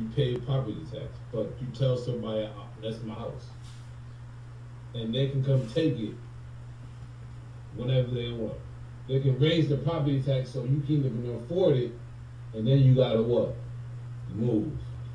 you pay property tax, but you tell somebody that's my house, and they can come take it whenever they want. They can raise the property tax so you can't even afford it, and then you gotta what? Move.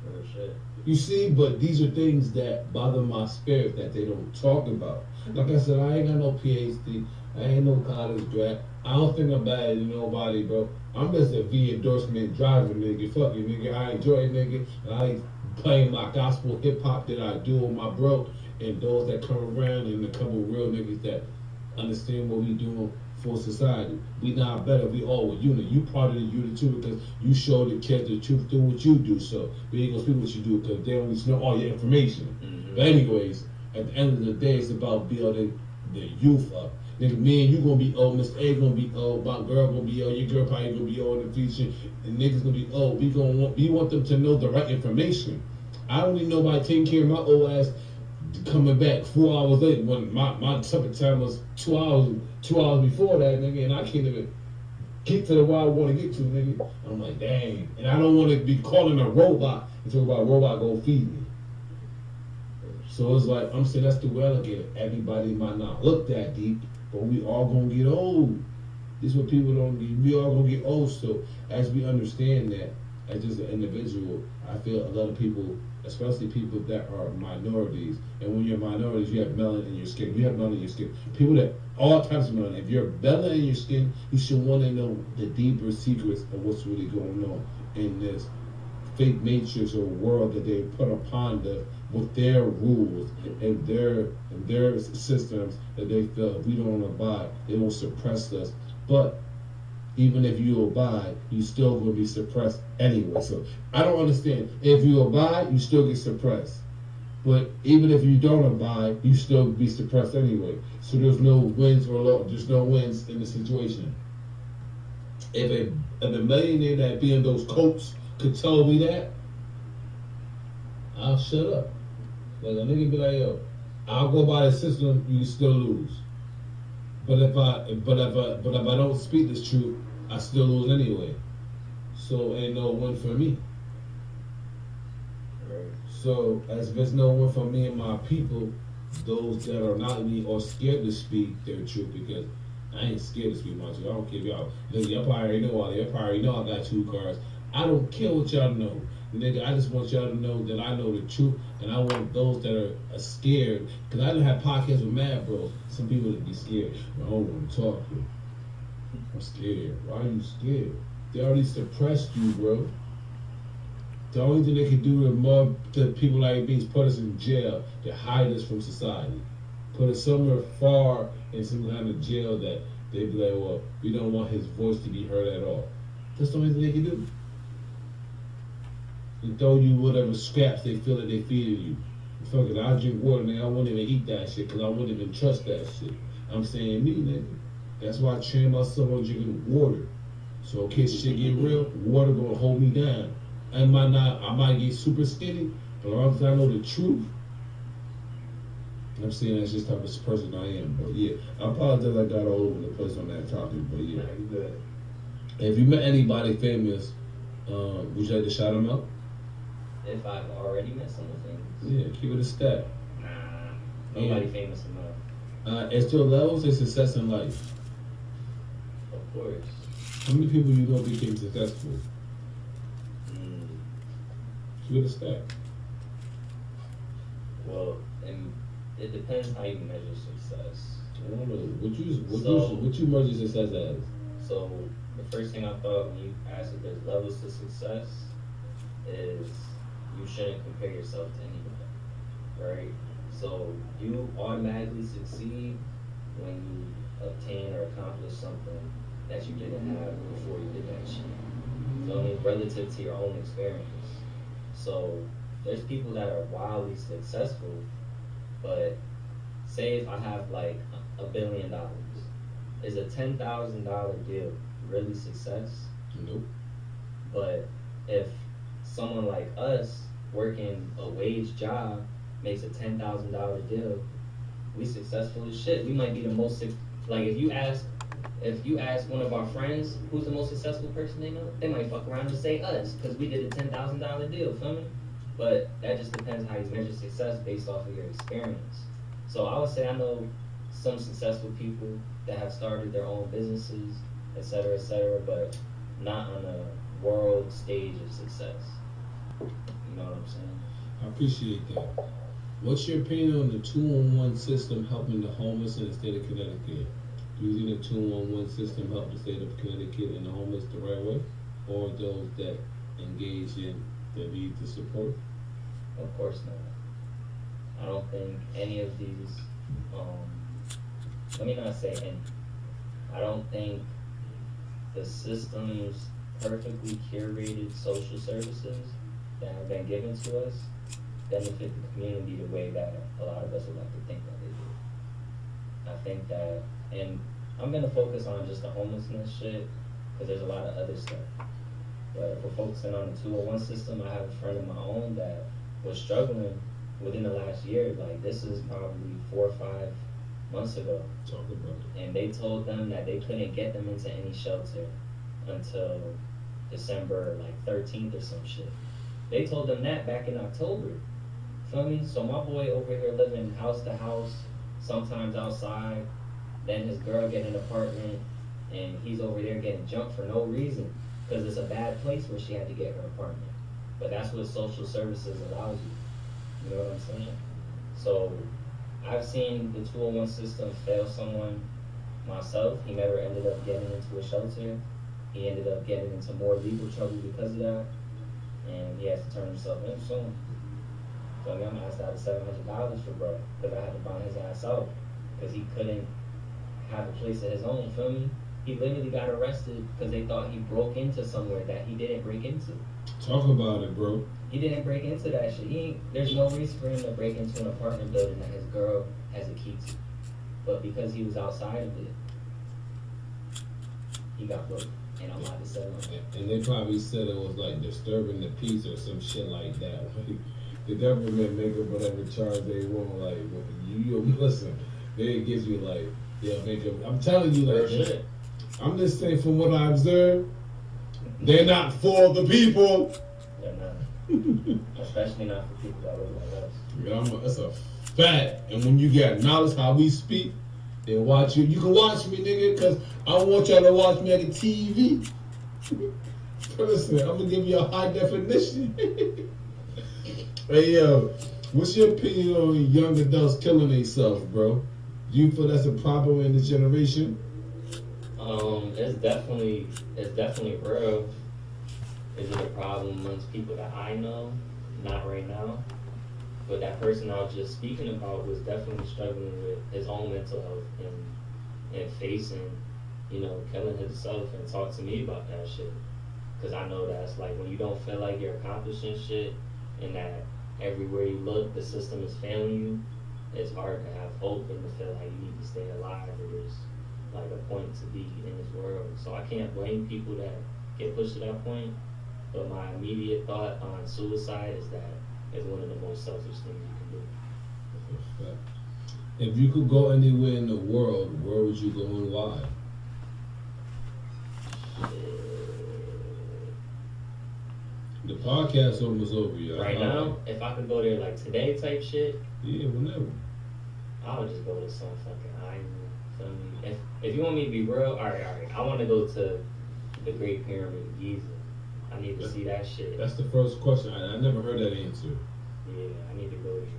Oh shit. You see, but these are things that bother my spirit that they don't talk about. Like I said, I ain't got no PhD. I ain't no college grad. I don't think I'm better than nobody, bro. I'm just a V endorsement driver, nigga. Fuck you, nigga. I enjoy it, nigga. And I playing my gospel hip hop that I do with my bro and those that come around and a couple real niggas that understand what we doing for society. We not better. We all a unit. You part of the unit too because you show the kids the truth through what you do. So we ain't gonna speak what you do because they don't need to know all your information. Mm-hmm. But anyways, at the end of the day, it's about building the youth up. Nigga, me and you gonna be old. Mr. A gonna be old. My girl gonna be old. Your girl probably gonna be old in the future. And niggas gonna be old. We want them to know the right information. I don't need nobody taking care of my old ass coming back 4 hours late when my supper time was 2 hours before that, nigga, and I can't even get to the where I want to get to, nigga. I'm like, dang. And I don't want to be calling a robot and talk about robot go feed me. So it's like, I'm saying that's the way I look at it. Everybody might not look that deep, but we all gonna get old. This is what people don't get. We all gonna get old. So as we understand that, as just an individual, I feel a lot of people, especially people that are minorities, and when you're minorities, you have melanin in your skin. You have melanin in your skin. People that all types of melanin. If you're melanin in your skin, you should want to know the deeper secrets of what's really going on in this fake matrix or world that they put upon us with their rules and their systems that they feel if we don't abide, they will suppress us. But even if you abide, you still will be suppressed anyway. So I don't understand. If you abide, you still get suppressed. But even if you don't abide, you still be suppressed anyway. So there's no wins or loss. There's no wins in the situation. If a millionaire that be in those coats could tell me that, I'll shut up. Like a nigga be like, yo, I'll go by the system, you still lose. But if I don't speak this truth, I still lose anyway. So ain't no win for me. Right. So as there's no win for me and my people, those that are not me or scared to speak their truth because I ain't scared to speak my truth. I don't care if y'all. Listen, y'all probably already know all that. Y'all probably already know I got 2 cars. I don't care what y'all know. Nigga, I just want y'all to know that I know the truth, and I want those that are scared, because I done have podcasts with Mad Bros. Some people that be scared. I don't want to talk. I'm scared. Why are you scared? They already suppressed you, bro. The only thing they can do to mob the people like me is put us in jail to hide us from society. Put us somewhere far in some kind of jail that they be like, well, we don't want his voice to be heard at all. That's the only thing they can do. And throw you whatever scraps they feel that they feeding you. Fuck it, I drink water, nigga. I won't even eat that shit because I won't even trust that shit. I'm saying me, nigga. That's why I train myself on drinking water. So in case shit get real, water gonna hold me down. I might get super skinny, but as long as I know the truth, I'm saying that's just the type of person I am. But yeah, I apologize I got all over the place on that topic, but yeah. You good. If you met anybody famous, would you like to shout them out? If I've already met someone famous. Yeah, keep it a stat. Nah. Nobody famous enough. As to levels of success in life, Of course. how many people you know became successful? Keep it a stat. Well, and it depends how you measure success. I don't know. What you measure success as? So the first thing I thought when you asked if there's levels to success is you shouldn't compare yourself to anybody, right? So you automatically succeed when you obtain or accomplish something that you didn't have before you did that shit. So I mean, relative to your own experience. So there's people that are wildly successful, but say if I have like $1 billion, is a $10,000 deal really success? Nope. But if someone like us working a wage job makes a $10,000 deal, we successful as shit. We might be the most like if you ask if you ask one of our friends who's the most successful person they know, they might fuck around and say us because we did a $10,000 deal, feel me? But that just depends how you measure success based off of your experience. So I would say I know some successful people that have started their own businesses, et cetera, but not on a world stage of success. You know what I'm saying? I appreciate that. What's your opinion on the 2-on-1 system helping the homeless in the state of Connecticut? Do you think the 2-on-1 system help the state of Connecticut and the homeless the right way? Or those that engage in the need to support? Of course not. I don't think any of these, let me not say any. I don't think the system's perfectly curated social services that have been given to us benefit the community the way that a lot of us would like to think that they do. I think that, and I'm gonna focus on just the homelessness shit, because there's a lot of other stuff. But if we're focusing on the 201 system, I have a friend of my own that was struggling within the last year. Like, this is probably 4 or 5 months ago. Talk about it. And they told them that they couldn't get them into any shelter until December like 13th or some shit. They told them that back in October. Feel me? So my boy over here living house to house, sometimes outside. Then his girl get an apartment, and he's over there getting jumped for no reason, because it's a bad place where she had to get her apartment. But that's what social services allows you. You know what I'm saying? So I've seen the 201 system fail someone myself. He never ended up getting into a shelter. He ended up getting into more legal trouble because of that, and he has to turn himself in soon. So I'm asked out of $700 for bro, because I had to buy his ass out, because he couldn't have a place of his own. Feel me? He literally got arrested because they thought he broke into somewhere that he didn't break into. Talk about it, bro. He didn't break into that shit. There's no reason for him to break into an apartment building that his girl has a key to. But because he was outside of it, he got broke. And I'm about to say And they probably said it was like disturbing the peace or some shit like that. The government make up whatever charge they want. Like, you listen, they gives you like, they'll make up. I'm telling you, like, shit. I'm just saying from what I observed, they're not for the people. They're not. Especially not for people that look like us. That's a fact. And when you get knowledge how we speak, they watch you. You can watch me, nigga, because I want y'all to watch me on the TV. Listen, I'm going to give you a high definition. Hey, yo, what's your opinion on young adults killing themselves, bro? Do you feel that's a problem in this generation? It's definitely real. Is it a problem amongst people that I know? Not right now. But that person I was just speaking about was definitely struggling with his own mental health and facing, killing himself, and talk to me about that shit. Because I know that's like when you don't feel like you're accomplishing shit and that everywhere you look, the system is failing you, it's hard to have hope and to feel like you need to stay alive, or there's like a point to be in this world. So I can't blame people that get pushed to that point, but my immediate thought on suicide is that it's one of the most selfish things you can do. If you could go anywhere in the world, where would you go and why? The podcast almost over, y'all. Right now, if I could go there like today type shit, yeah, whenever. I would just go to some fucking island. Feel me? If you want me to be real, all right. I want to go to the Great Pyramid of Giza. I need to see that shit. That's the first question. I never heard that answer. Yeah, I need to go there.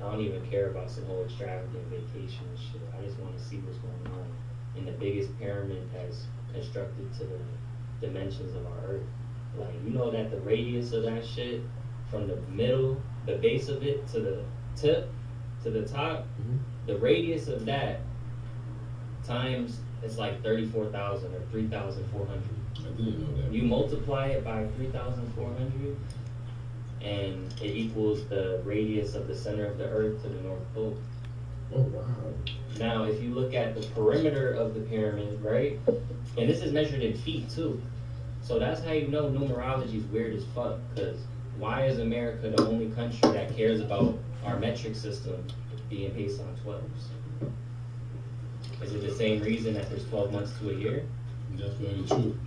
I don't even care about some whole extravagant vacation and shit. I just want to see what's going on in the biggest pyramid that's constructed to the dimensions of our Earth. Like, you know that the radius of that shit from the middle, the base of it, to the tip, to the top, the radius of that times, it's like 34,000 or 3,400. I didn't know that. You multiply it by 3,400, and it equals the radius of the center of the Earth to the North Pole. Oh, wow. Now, if you look at the perimeter of the pyramid, right, and this is measured in feet too, so that's how you know numerology is weird as fuck, because why is America the only country that cares about our metric system being based on 12s? Is it the same reason that there's 12 months to a year? That's very true.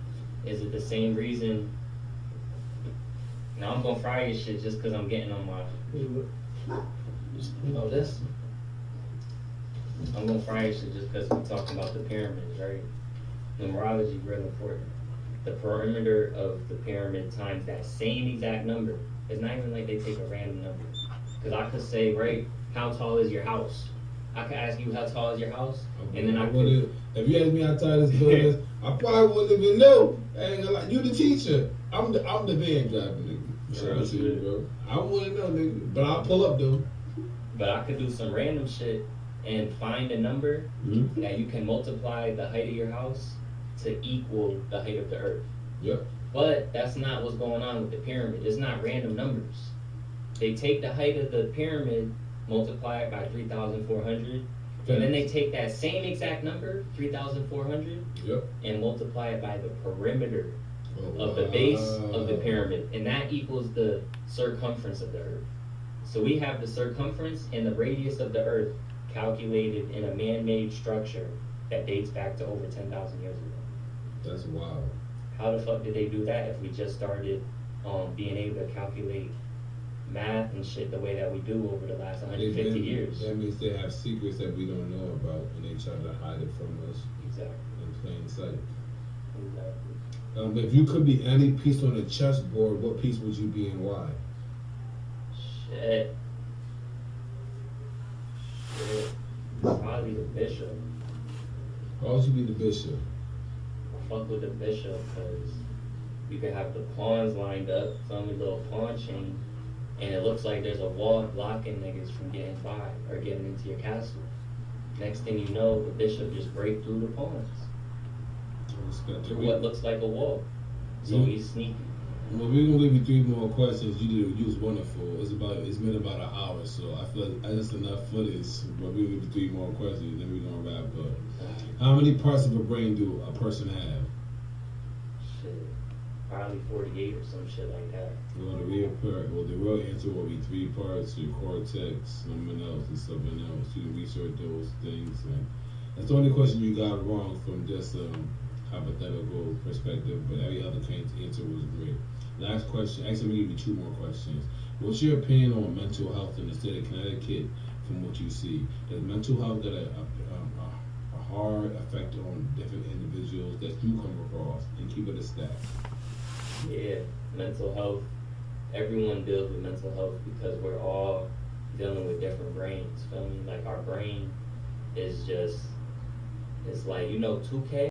Is it the same reason? Now I'm gonna fry your shit just because I'm getting on my. Oh, this. I'm gonna fry your shit just because we're talking about the pyramids, right? Numerology real important. The perimeter of the pyramid times that same exact number. It's not even like they take a random number. Because I could say, right, how tall is your house? I could ask you how tall is your house, and then I could. If you asked me how tall this building is, I probably wouldn't even know. I ain't gonna lie. You the teacher. I'm the van driver, nigga. Shout out to you, bro. I wouldn't know, nigga. But I'll pull up though. But I could do some random shit and find a number that you can multiply the height of your house to equal the height of the earth. Yep. But that's not what's going on with the pyramid. It's not random numbers. They take the height of the pyramid, multiply it by 3,400, and then they take that same exact number, 3,400, and multiply it by the perimeter of the base of the pyramid, and that equals the circumference of the earth. So we have the circumference and the radius of the earth calculated in a man-made structure that dates back to over 10,000 years ago. That's wild. How the fuck did they do that if we just started being able to calculate math and shit the way that we do over the last 150 years? That means they have secrets that we don't know about, and they try to hide it from us. Exactly. In plain sight. Exactly. If you could be any piece on the chessboard, what piece would you be and why? Shit. Probably the bishop. Why would you be the bishop? I fuck with the bishop because you can have the pawns lined up, some little pawn chain, and it looks like there's a wall blocking niggas from getting by or getting into your castle. Next thing you know, the bishop just break through the pawns through what looks like a wall. So he's sneaky. Well, we're gonna give you 3 more questions. You was wonderful. It's been about an hour, so I feel like that's enough footage. But we'll give you 3 more questions, then we're gonna wrap up. How many parts of a brain do a person have? Shit, probably 48 or some shit like that. Well, the real answer will be 3 parts: your cortex, something else, and something else. You can research those things, and that's the only question you got wrong from just hypothetical perspective. But every other answer was great. Last question. Actually, I'm gonna give you 2 more questions. What's your opinion on mental health in the state of Connecticut from what you see? Does mental health got a hard effect on different individuals that you come across? And keep it a stack. Yeah, mental health. Everyone deals with mental health because we're all dealing with different brains. Feel me? Like our brain is just, it's like, 2K.